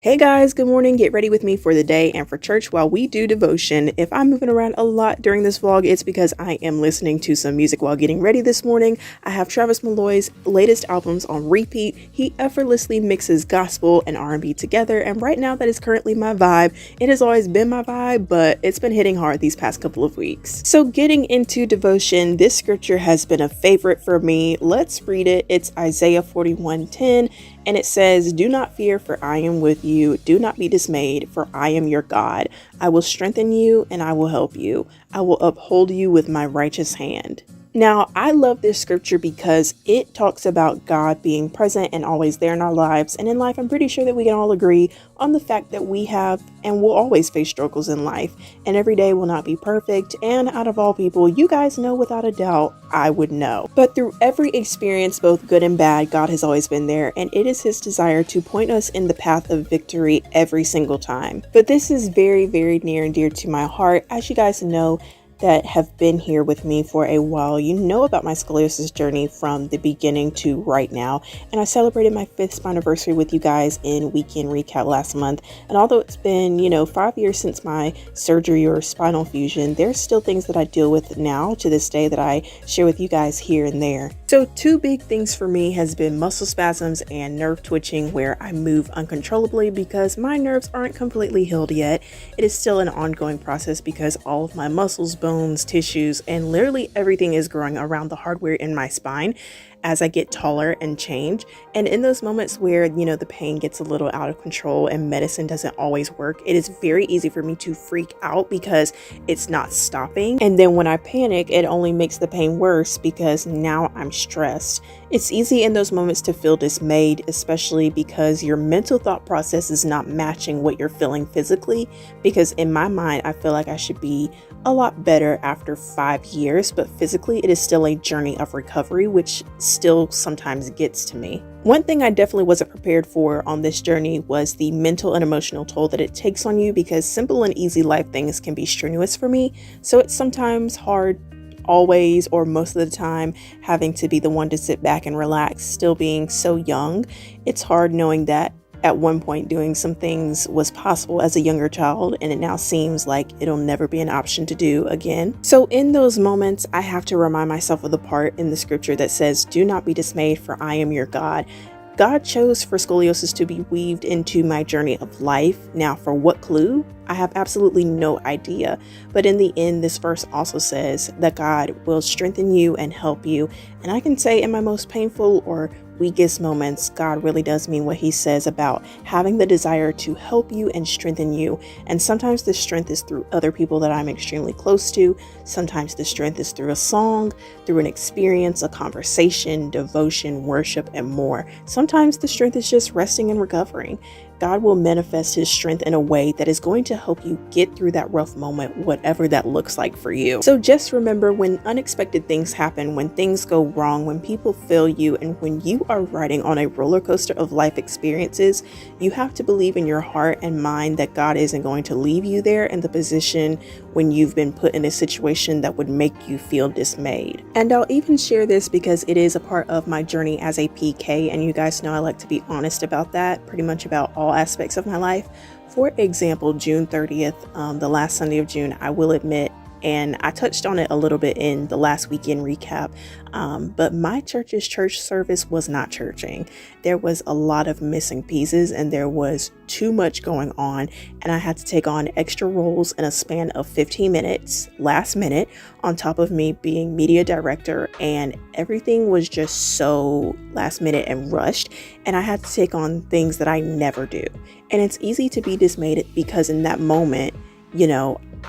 Hey guys, good morning. Get ready with me for the day and for church while we do devotion. If I'm moving around a lot during this vlog, it's because I am listening to some music while getting ready this morning. I have Travis Malloy's latest albums on repeat. He effortlessly mixes gospel and R&B together, and right now that is currently my vibe. It has always been my vibe, but it's been hitting hard these past couple of weeks. So getting into devotion, this scripture has been a favorite for me. Let's read it. It's Isaiah 41:10. And it says, "Do not fear, for I am with you. Do not be dismayed, for I am your God. I will strengthen you and I will help you. I will uphold you with my righteous hand." Now, I love this scripture because it talks about God being present and always there in our lives. And in life, I'm pretty sure that we can all agree on the fact that we have and will always face struggles in life. And every day will not be perfect. And out of all people, you guys know without a doubt, I would know. But through every experience, both good and bad, God has always been there. And it is his desire to point us in the path of victory every single time. But this is very, very near and dear to my heart. As you guys know, that have been here with me for a while, you know about my scoliosis journey from the beginning to right now. And I celebrated my 5th anniversary with you guys in weekend recap last month. And although it's been, 5 years since my surgery or spinal fusion, there's still things that I deal with now to this day that I share with you guys here and there. So 2 big things for me has been muscle spasms and nerve twitching, where I move uncontrollably because my nerves aren't completely healed yet. It is still an ongoing process because all of my muscles, bones, tissues, and literally everything is growing around the hardware in my spine as I get taller and change. And in those moments where, the pain gets a little out of control and medicine doesn't always work, it is very easy for me to freak out because it's not stopping. And then when I panic, it only makes the pain worse because now I'm stressed. It's easy in those moments to feel dismayed, especially because your mental thought process is not matching what you're feeling physically. Because in my mind, I feel like I should be a lot better after 5 years, but physically it is still a journey of recovery, which still sometimes gets to me. One thing I definitely wasn't prepared for on this journey was the mental and emotional toll that it takes on you, because simple and easy life things can be strenuous for me. So it's sometimes hard, always or most of the time, having to be the one to sit back and relax, still being so young. It's hard knowing that at one point doing some things was possible as a younger child, and it now seems like it'll never be an option to do again. So in those moments, I have to remind myself of the part in the scripture that says, "Do not be dismayed, for I am your God." God chose for scoliosis to be weaved into my journey of life. Now, for what clue? I have absolutely no idea. But in the end, this verse also says that God will strengthen you and help you. And I can say in my most painful or weakest moments, God really does mean what he says about having the desire to help you and strengthen you. And sometimes the strength is through other people that I'm extremely close to. Sometimes the strength is through a song, through an experience, a conversation, devotion, worship, and more. Sometimes the strength is just resting and recovering. God will manifest his strength in a way that is going to help you get through that rough moment, whatever that looks like for you. So just remember, when unexpected things happen, when things go wrong, when people fail you, and when you are riding on a roller coaster of life experiences, you have to believe in your heart and mind that God isn't going to leave you there in the position when you've been put in a situation that would make you feel dismayed. And I'll even share this because it is a part of my journey as a PK, and you guys know I like to be honest about that, pretty much about all aspects of my life. For example, June 30th, the last Sunday of June, I will admit, and I touched on it a little bit in the last weekend recap, but my church's church service was not churching. There was a lot of missing pieces and there was too much going on, and I had to take on extra roles in a span of 15 minutes last minute, on top of me being media director, and everything was just so last minute and rushed, and I had to take on things that I never do. And it's easy to be dismayed because in that moment,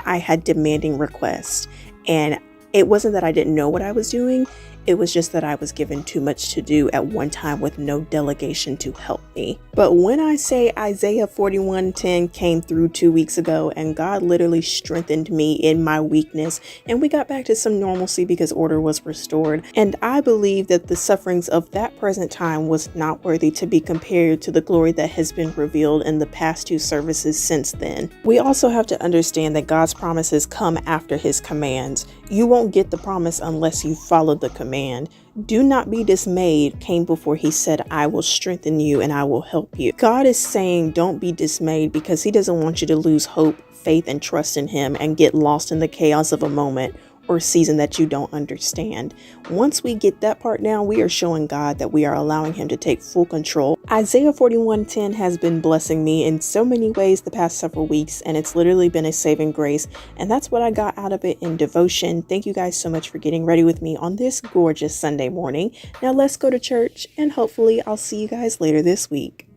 I had demanding requests, and it wasn't that I didn't know what I was doing. It was just that I was given too much to do at one time with no delegation to help me. But when I say Isaiah 41:10 came through 2 weeks ago, and God literally strengthened me in my weakness, and we got back to some normalcy because order was restored. And I believe that the sufferings of that present time was not worthy to be compared to the glory that has been revealed in the past 2 services since then. We also have to understand that God's promises come after his commands. You won't get the promise unless you follow the command. Do not be dismayed came before he said, I will strengthen you and I will help you. God is saying don't be dismayed because he doesn't want you to lose hope, faith, and trust in him and get lost in the chaos of a moment or season that you don't understand. Once we get that part down, we are showing God that we are allowing him to take full control. Isaiah 41:10 has been blessing me in so many ways the past several weeks, and it's literally been a saving grace. And that's what I got out of it in devotion. Thank you guys so much for getting ready with me on this gorgeous Sunday morning. Now let's go to church, and hopefully I'll see you guys later this week.